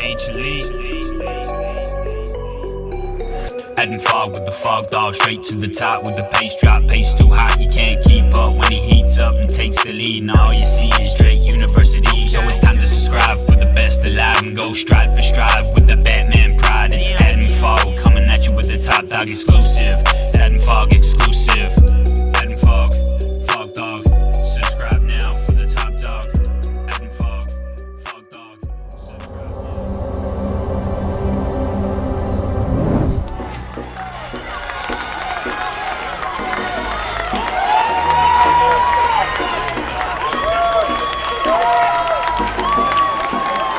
Major League. Adding fog with the fog dog, straight to the top with the pace drop. Pace too hot, you can't keep up when he heats up and takes the lead. Now all you see is Drake University. So it's time to subscribe for the best alive and go stride for stride with the Batman pride. It's Adding Fog coming at you with the Top Dog exclusive. It's Adding Fog exclusive. Adding Fog, Fog Dog. Subscribe now for the Top Dog. Adding Fog, Fog Dog. Subscribe now.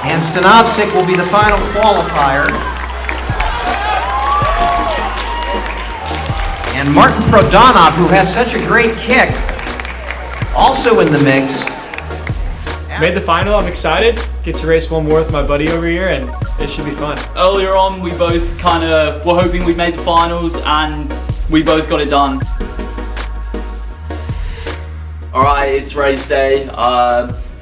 And Stanovsik will be the final qualifier. And Martin Prodanov, who has such a great kick, also in the mix. Made the final, I'm excited. Get to race one more with my buddy over here, and it should be fun. Earlier on, we both kind of were hoping we'd made the finals, and we both got it done. Alright, it's race day.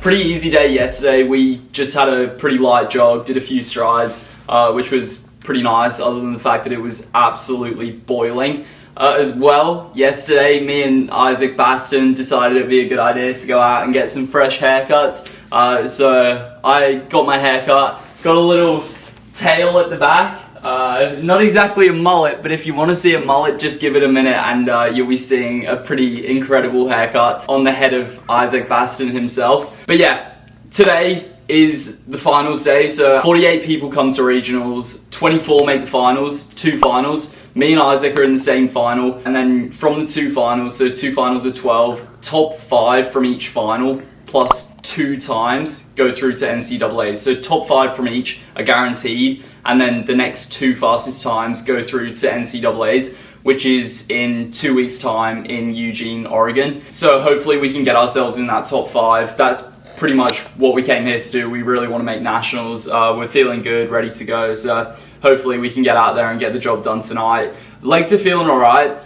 Pretty easy day yesterday. We just had a pretty light jog, did a few strides, which was pretty nice, other than the fact that it was absolutely boiling. As well, yesterday, me and Isaac Baston decided it'd be a good idea to go out and get some fresh haircuts. So I got my haircut, got a little tail at the back. Not exactly a mullet, but if you want to see a mullet, just give it a minute and you'll be seeing a pretty incredible haircut on the head of Isaac Baston himself. But yeah, today is the finals day, so 48 people come to regionals, 24 make the finals, 2 finals. Me and Isaac are in the same final, and then from the 2 finals, so 2 finals of 12, top 5 from each final, plus 2 times go through to NCAA. So top 5 from each are guaranteed, and then the next 2 fastest times go through to NCAAs, which is in 2 weeks' time in Eugene, Oregon. So hopefully we can get ourselves in that top 5. That's pretty much what we came here to do. We really want to make nationals. We're feeling good, ready to go. So hopefully we can get out there and get the job done tonight. Legs are feeling all right.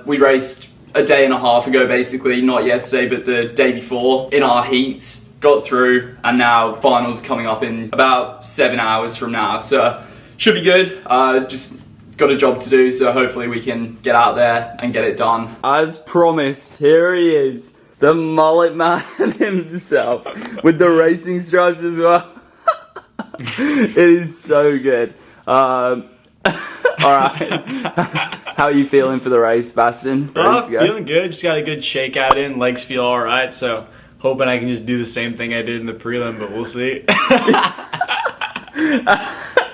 We raced a day and a half ago, basically, not yesterday, but the day before in our heats, got through, and now finals are coming up in about 7 hours from now. So should be good. Just got a job to do, so hopefully we can get out there and get it done. As promised, here he is. The mullet man himself, with the racing stripes as well. It is so good. Alright. How are you feeling for the race, Baston? Feeling good. Just got a good shakeout in. Legs feel alright, so hoping I can just do the same thing I did in the prelim, but we'll see.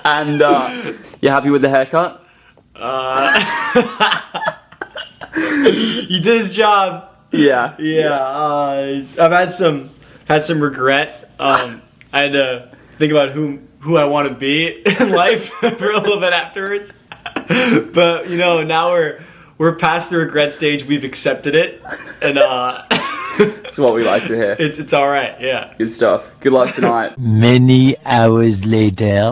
And you happy with the haircut? He did his job. Yeah. Yeah. I've had some regret. I had to think about who I want to be in life for a little bit afterwards. But now we're past the regret stage. We've accepted it, and That's what we like to hear. It's all right. Yeah. Good stuff. Good luck tonight. Many hours later.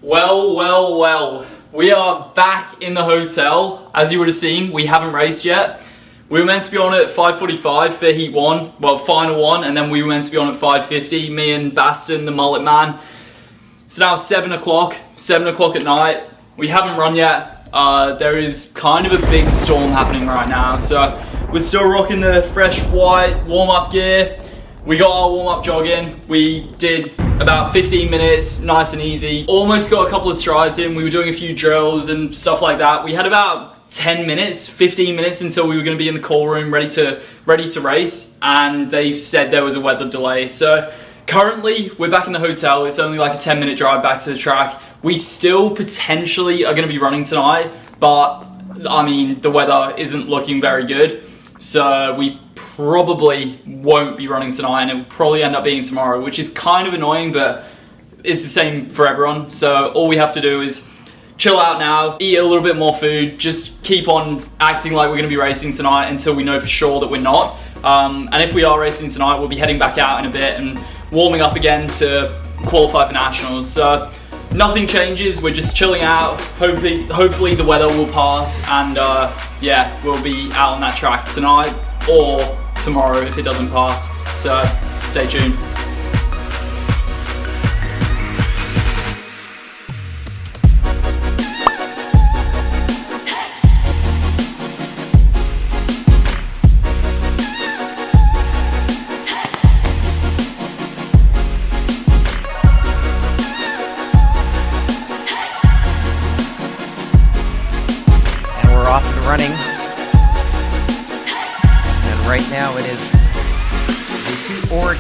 Well. We are back in the hotel. As you would have seen, we haven't raced yet. We were meant to be on at 5:45 for Heat 1, well, Final 1, and then we were meant to be on at 5:50, me and Baston, the mullet man. It's now 7 o'clock at night. We haven't run yet. There is kind of a big storm happening right now, so we're still rocking the fresh white warm-up gear. We got our warm-up jog in. We did about 15 minutes, nice and easy. Almost got a couple of strides in. We were doing a few drills and stuff like that. We had about 10 minutes, 15 minutes until we were going to be in the call room ready to race, and they said there was a weather delay. So currently we're back in the hotel. It's only like a 10-minute drive back to the track. We still potentially are going to be running tonight, but I mean the weather isn't looking very good, so we probably won't be running tonight, and it will probably end up being tomorrow, which is kind of annoying, but it's the same for everyone. So all we have to do is chill out now, eat a little bit more food, just keep on acting like we're going to be racing tonight until we know for sure that we're not. And if we are racing tonight, we'll be heading back out in a bit and warming up again to qualify for nationals. So nothing changes, we're just chilling out. Hopefully the weather will pass, and yeah, we'll be out on that track tonight or tomorrow if it doesn't pass. So stay tuned.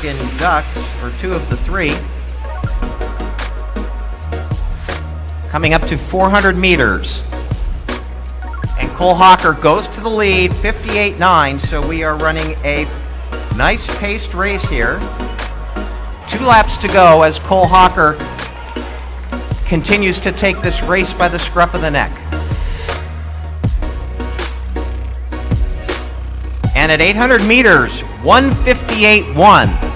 Oregon Ducks, or 2 of the 3. Coming up to 400 meters. And Cole Hawker goes to the lead, 58.9, so we are running a nice paced race here. 2 laps to go as Cole Hawker continues to take this race by the scruff of the neck. And at 800 meters, 158.1.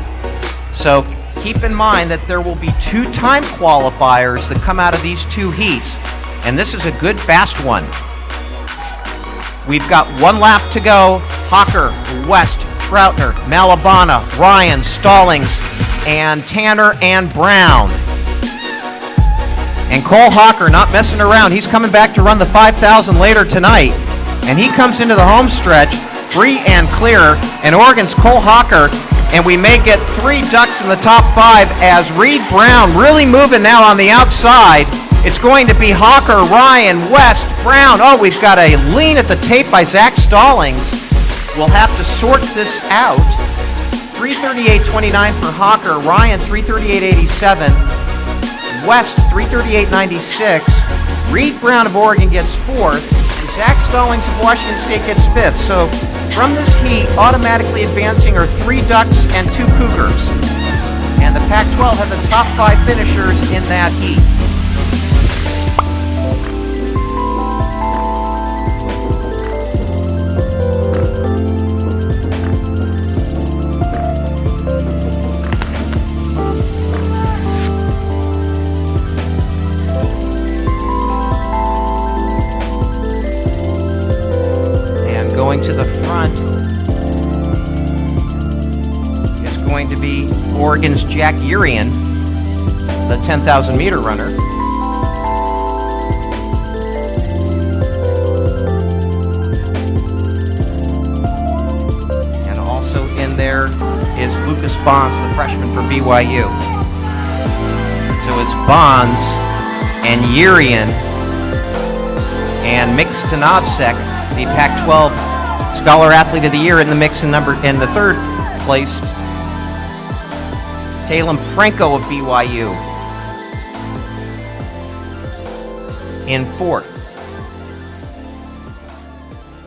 So keep in mind that there will be 2 time qualifiers that come out of these 2 heats, and this is a good fast one. We've got 1 lap to go. Hawker, West, Troutner, Malabana, Ryan, Stallings, and Tanner and Brown. And Cole Hawker not messing around. He's coming back to run the 5,000 later tonight. And he comes into the home stretch free and clear. And Oregon's Cole Hawker. And we may get 3 Ducks in the top 5 as Reed Brown really moving now on the outside. It's going to be Hawker, Ryan, West, Brown. Oh, we've got a lean at the tape by Zach Stallings. We'll have to sort this out. 338.29 for Hawker, Ryan 338.87, West 338.96, Reed Brown of Oregon gets 4th, and Zach Stallings of Washington State gets 5th. So from this heat, automatically advancing are 3 Ducks and 2 Cougars. And the Pac-12 have the top 5 finishers in that heat. Going to the front is going to be Oregon's Jack Urian, the 10,000 meter runner. And also in there is Lucas Bonds, the freshman for BYU. So it's Bonds and Urian and Mick Stanovsek, the Pac-12 Scholar Athlete of the Year in the mix in the 3rd place. Talem Franco of BYU in 4th.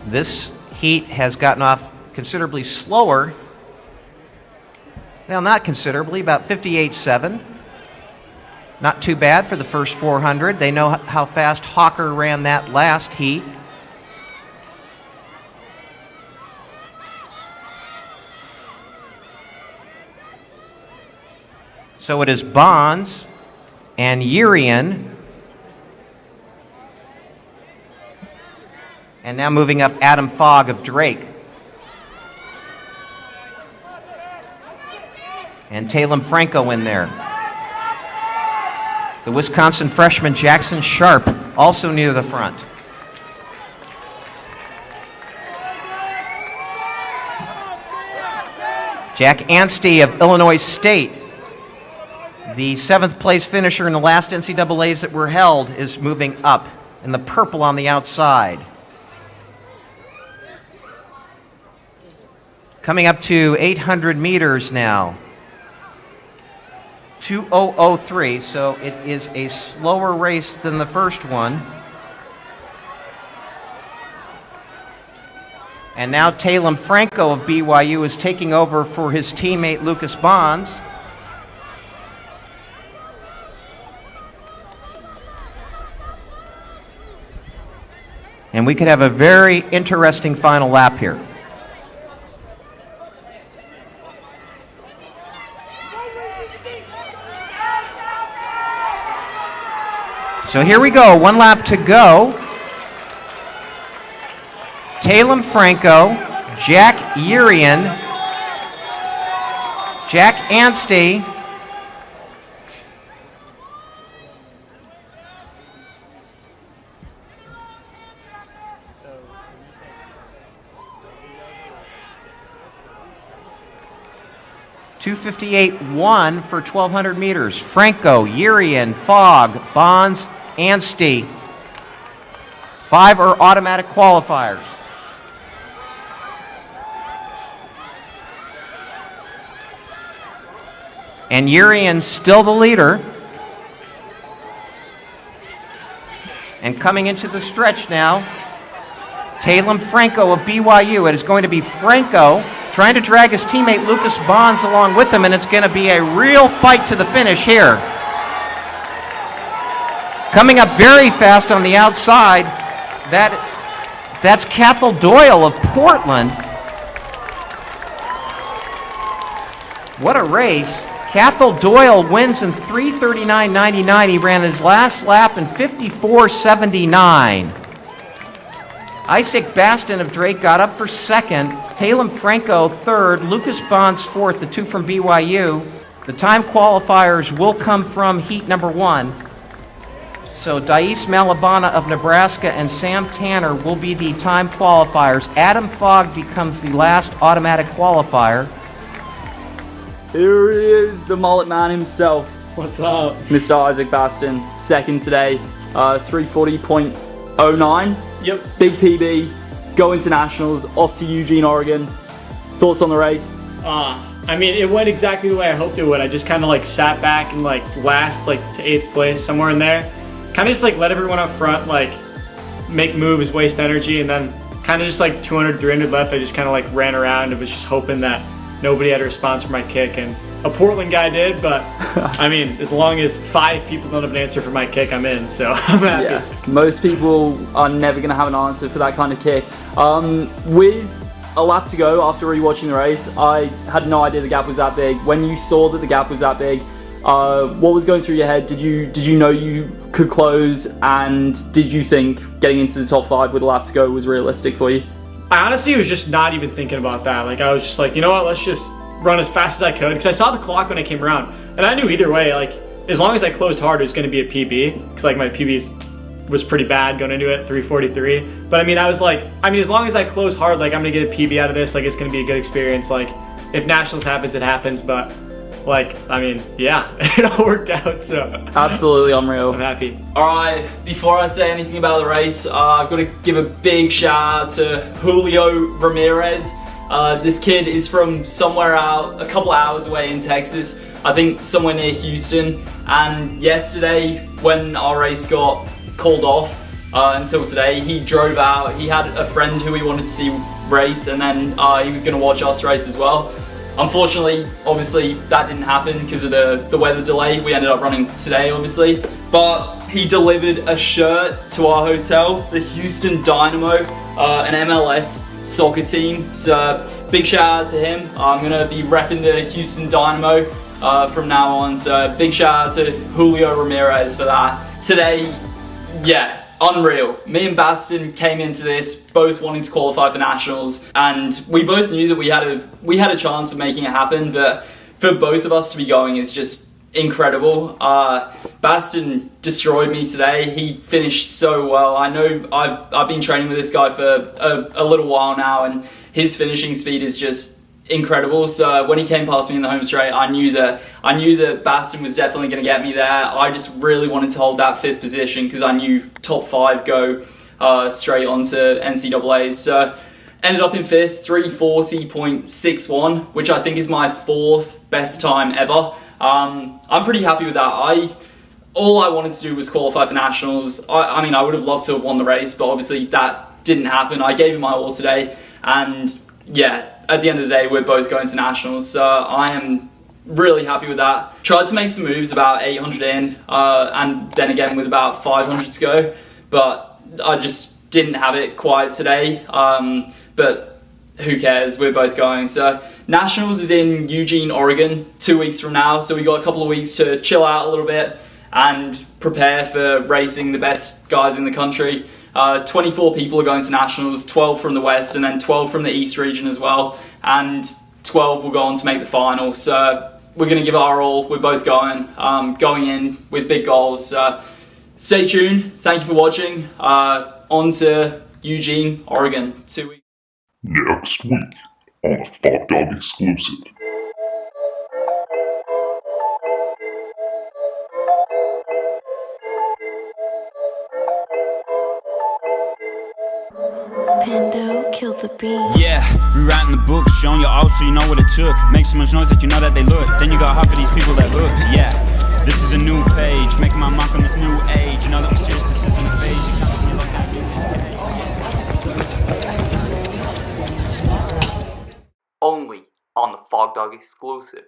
This heat has gotten off considerably slower. Well, not considerably, about 58.7. Not too bad for the first 400. They know how fast Hawker ran that last heat. So it is Bonds and Urian. And now moving up, Adam Fogg of Drake. And Talem Franco in there. The Wisconsin freshman Jackson Sharp also near the front. Jack Anstey of Illinois State, the 7th place finisher in the last NCAAs that were held, is moving up in the purple on the outside. Coming up to 800 meters now. 2:00:03, so it is a slower race than the first one. And now Talem Franco of BYU is taking over for his teammate Lucas Bonds. And we could have a very interesting final lap here. So here we go, 1 lap to go. Talem Franco, Jack Urian, Jack Anstey, .258.1 for 1,200 meters. Franco, Urian, Fogg, Bonds, Anstey. 5 are automatic qualifiers. And Urian's still the leader. And coming into the stretch now, Talem Franco of BYU. It is going to be Franco trying to drag his teammate Lucas Bonds along with him, and it's going to be a real fight to the finish here. Coming up very fast on the outside, that's Cathal Doyle of Portland. What a race. Cathal Doyle wins in 3:39.99. He ran his last lap in 54.79. Isaac Baston of Drake got up for second. Talem Franco third. Lucas Bonds fourth, the two from BYU. The time qualifiers will come from heat number 1. So Dais Malabana of Nebraska and Sam Tanner will be the time qualifiers. Adam Fogg becomes the last automatic qualifier. Here he is, the mullet man himself. What's up? Mr. Isaac Baston, second today, 3:40.09. Yep. Big PB, going to nationals, off to Eugene, Oregon. Thoughts on the race? I mean, it went exactly the way I hoped it would. I just kind of like sat back and like last like to 8th place, somewhere in there. Kind of just like let everyone up front like make moves, waste energy, and then kind of just like 200, 300 left. I just kind of like ran around and was just hoping that nobody had a response for my kick, and a Portland guy did, but I mean, as long as 5 people don't have an answer for my kick, I'm in, so I'm happy. Yeah, most people are never going to have an answer for that kind of kick. With a lap to go after rewatching the race, I had no idea the gap was that big. When you saw that the gap was that big, what was going through your head? Did you know you could close, and did you think getting into the top 5 with a lap to go was realistic for you? I honestly was just not even thinking about that. Like, I was just like, you know what, let's just run as fast as I could, because I saw the clock when I came around, and I knew either way, like, as long as I closed hard, it was going to be a PB, because like my PB was pretty bad going into it, 3:43. But I mean, I was like, as long as I close hard, like, I'm going to get a PB out of this, like, it's going to be a good experience. Like, if nationals happens, it happens, but like, I mean, yeah, it all worked out, so. Absolutely unreal. I'm happy. Alright, before I say anything about the race, I've got to give a big shout out to Julio Ramirez. This kid is from somewhere out, a couple hours away in Texas, I think somewhere near Houston, and yesterday when our race got called off until today, he drove out. He had a friend who he wanted to see race, and then he was going to watch us race as well. Unfortunately, obviously, that didn't happen because of the weather delay. We ended up running today, obviously. But he delivered a shirt to our hotel, the Houston Dynamo, an MLS soccer team. So big shout out to him. I'm going to be repping the Houston Dynamo from now on. So big shout out to Julio Ramirez for that. Today, yeah. Unreal. Me and Baston came into this both wanting to qualify for nationals, and we both knew that we had a chance of making it happen, but for both of us to be going is just incredible. Baston destroyed me today. He finished so well. I know I've been training with this guy for a little while now, and his finishing speed is just incredible. So when he came past me in the home straight, I knew that Baston was definitely going to get me there. I just really wanted to hold that 5th position because I knew top 5 go straight onto NCAAs. So ended up in 5th, 3:40.61, which I think is my 4th best time ever. I'm pretty happy with that. All I wanted to do was qualify for nationals. I mean, I would have loved to have won the race, but obviously that didn't happen. I gave it my all today, and yeah, at the end of the day, we're both going to nationals, so I am really happy with that. Tried to make some moves about 800 in, and then again with about 500 to go, but I just didn't have it quite today. But who cares? We're both going. So nationals is in Eugene, Oregon, 2 weeks from now, so we got a couple of weeks to chill out a little bit and prepare for racing the best guys in the country. 24 people are going to nationals, 12 from the west and then 12 from the east region as well, and 12 will go on to make the final. So we're going to give it our all. We're both going in with big goals. So stay tuned. Thank you for watching. On to Eugene, Oregon, 2 weeks. Next week on a FOGDOG exclusive. Pando killed the beat. Yeah, rewriting the book, showing your all so you know what it took. Make so much noise that you know that they look. Then you got half of these people that looks. Yeah, this is a new page, making my mark on this new age. You know that we're serious, this isn't a phase. You can't be like that in this cage. Only on the FOGDOG exclusive.